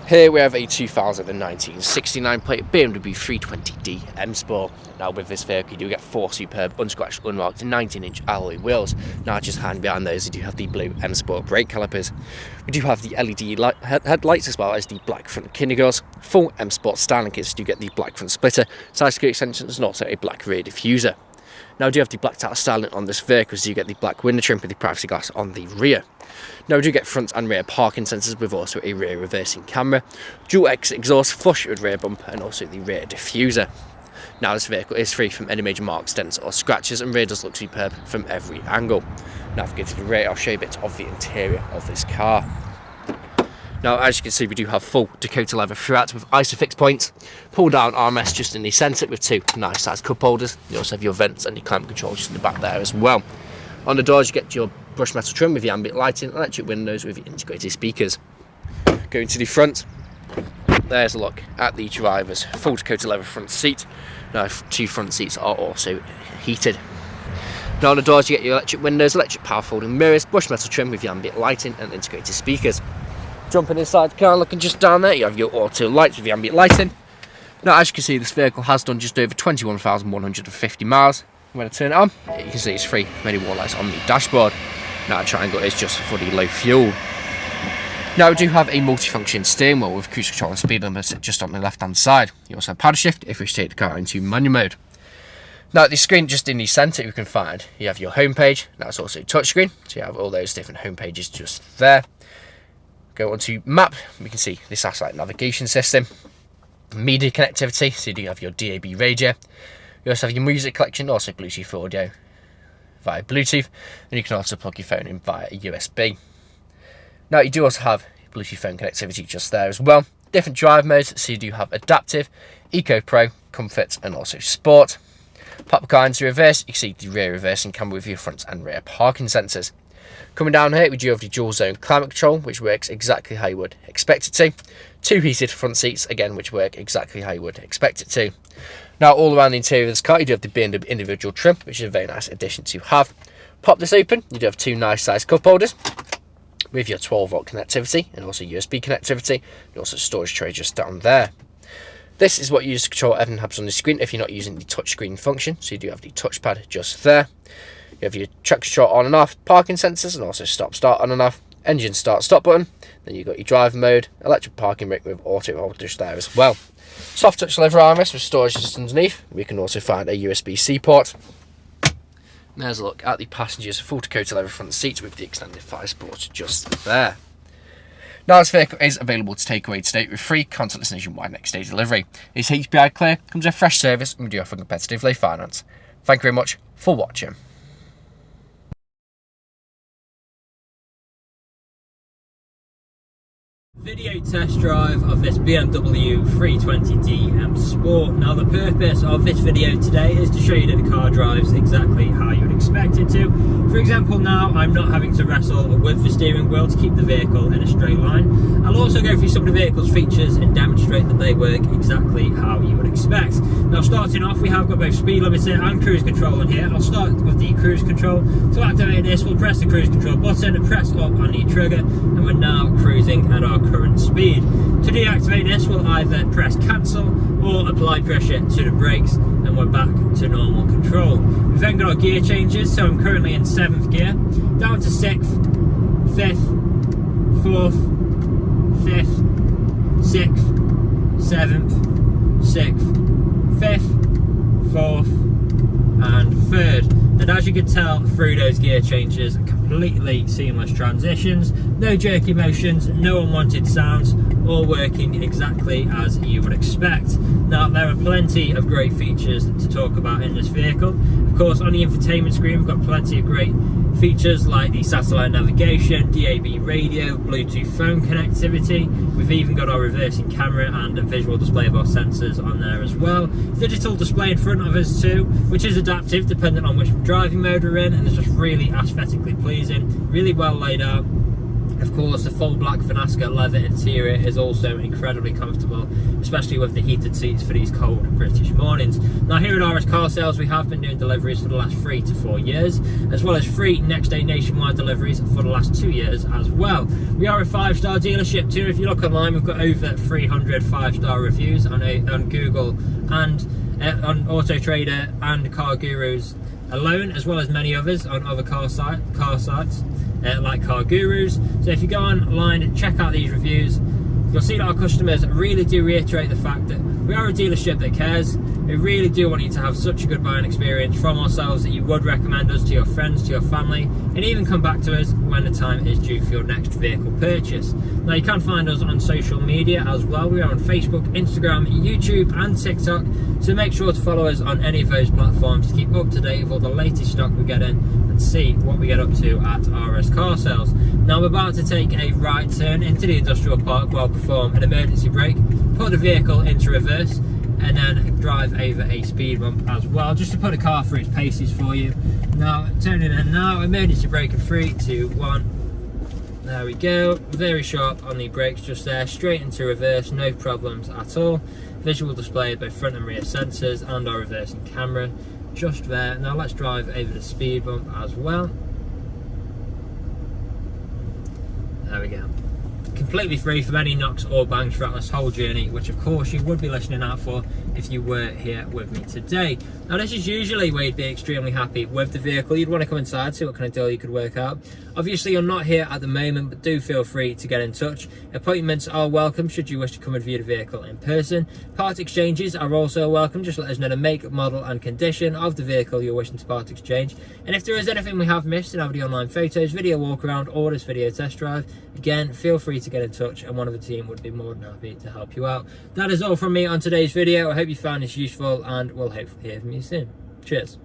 Here we have a 2019 69 plate BMW 320d M Sport. Now with this vehicle you do get 4 superb unscratched, unmarked 19-inch alloy wheels. Now just hiding behind those you do have the blue M Sport brake calipers. We do have the LED headlights as well as the black front kindergrills. Full M Sport styling kits do get the black front splitter, side skirt extensions and also a black rear diffuser. Now we do have the blacked out styling on this vehicle, so you get the black window trim with the privacy glass on the rear. Now we do get front and rear parking sensors with also a rear reversing camera, dual exit exhaust flush with rear bumper and also the rear diffuser. Now this vehicle is free from any major marks, dents or scratches, and rear does look superb from every angle. Now if we get to the rear, I'll show you bits of the interior of this car. Now as you can see we do have full Dakota leather throughout with ISOFIX points, pull down armrest just in the centre with 2 nice sized cup holders. You also have your vents and your climate control just in the back there as well. On the doors you get your brushed metal trim with your ambient lighting, electric windows with your integrated speakers. Going to the front, there's a look at the driver's full Dakota leather front seat. Now 2 front seats are also heated. Now on the doors you get your electric windows, electric power folding mirrors, brushed metal trim with your ambient lighting and integrated speakers. Jumping inside the car, looking just down there, you have your auto lights with the ambient lighting. Now as you can see this vehicle has done just over 21,150 miles. When I turn it on, you can see it's free from any wall lights on the dashboard. Now the triangle is just for the low fuel. Now we do have a multifunction steering wheel with cruise control and speed limiter just on the left hand side. You also have paddle shift if you wish to take the car into manual mode. Now at the screen just in the centre you can find, you have your home page. Now it's also touchscreen, so you have all those different home pages just there. Go onto map, we can see the satellite navigation system, media connectivity, so you do have your DAB radio. You also have your music collection, also Bluetooth audio via Bluetooth, and you can also plug your phone in via USB. Now you do also have Bluetooth phone connectivity just there as well. Different drive modes, so you do have Adaptive, Eco Pro, Comfort and also Sport. Pop the car into reverse, you can see the rear reversing camera with your front and rear parking sensors. Coming down here, we do have the dual zone climate control, which works exactly how you would expect it to. 2 heated front seats, again, which work exactly how you would expect it to. Now, all around the interior of this car, you do have the BMW individual trim, which is a very nice addition to have. Pop this open, you do have 2 nice sized cup holders with your 12-volt connectivity and also USB connectivity, and also storage tray just down there. This is what you use to control everything that happens on the screen if you're not using the touchscreen function, so you do have the touchpad just there. You have your traction control on and off, parking sensors and also stop start on and off, engine start stop button, then you've got your drive mode, electric parking brake with auto hold just there as well. Soft touch leather armrest with storage just underneath. We can also find a USB-C port. There's a look at the passenger's full Dakota leather front seats with the extended thigh support just there. Now this vehicle is available to take away today with free contactless nationwide next day delivery. It's HPI clear, comes with fresh service and we do offer competitive low finance. Thank you very much for watching. Video test drive of this BMW 320d M Sport. Now the purpose of this video today is to show you that the car drives exactly how you would expect it to. For example, now I'm not having to wrestle with the steering wheel to keep the vehicle in a straight line. I'll also go through some of the vehicle's features and demonstrate that they work exactly how you would expect. Now starting off, we have got both speed limiter and cruise control in here. I'll start with the cruise control. To activate this, we'll press the cruise control button and press up on the trigger, and we're now cruising at our current speed. To deactivate this, we'll either press cancel or apply pressure to the brakes and we're back to normal control. We've then got our gear changes, so I'm currently in 7th gear, down to 6th, 5th, 4th, 5th, 6th, 7th, 6th, 5th, 4th and 3rd. And as you can tell through those gear changes, completely seamless transitions, no jerky motions, no unwanted sounds, all working exactly as you would expect. Now there are plenty of great features to talk about in this vehicle. Of course, on the infotainment screen we've got plenty of great features like the satellite navigation, DAB radio, Bluetooth phone connectivity. We've even got our reversing camera and a visual display of our sensors on there as well. Digital display in front of us too, which is adaptive depending on which driving mode we're in, and it's just really aesthetically pleasing, really well laid out. Of course, the full black Finasca leather interior is also incredibly comfortable, especially with the heated seats for these cold British mornings. Now here at RS Car Sales, we have been doing deliveries for the last 3 to 4 years, as well as free next day nationwide deliveries for the last 2 years as well. We are a 5-star dealership too. If you look online, we've got over 300 5-star reviews on Google and on Autotrader and Car Gurus alone, as well as many others on other car sites. Like Car Gurus. So if you go online and check out these reviews, you'll see that our customers really do reiterate the fact that we are a dealership that cares. We really do want you to have such a good buying experience from ourselves that you would recommend us to your friends, to your family, and even come back to us when the time is due for your next vehicle purchase. Now you can find us on social media as well. We are on Facebook, Instagram, YouTube and TikTok, so make sure to follow us on any of those platforms to keep up to date with all the latest stock we get in and see what we get up to at RS Car Sales. Now we're about to take a right turn into the industrial park where I'll perform an emergency brake, put the vehicle into reverse, and then drive over a speed bump as well, just to put the car through its paces for you. Now turning in now, emergency brake in 3, 2, 1. There we go, very sharp on the brakes just there, straight into reverse, no problems at all. Visual display of both front and rear sensors and our reversing camera just there. Now let's drive over the speed bump as well. There we go. Completely free from any knocks or bangs throughout this whole journey, which of course you would be listening out for if you were here with me today. Now this is usually where you'd be extremely happy with the vehicle. You'd want to come inside, see what kind of deal you could work out. Obviously you're not here at the moment, but do feel free to get in touch. Appointments are welcome should you wish to come and view the vehicle in person. Part exchanges are also welcome. Just let us know the make, model and condition of the vehicle you're wishing to part exchange. And if there is anything we have missed in our the online photos, video walk around or this video test drive, again feel free to get in touch and one of the team would be more than happy to help you out. That is all from me on today's video. I hope you found this useful and we'll hopefully hear from you soon. Cheers.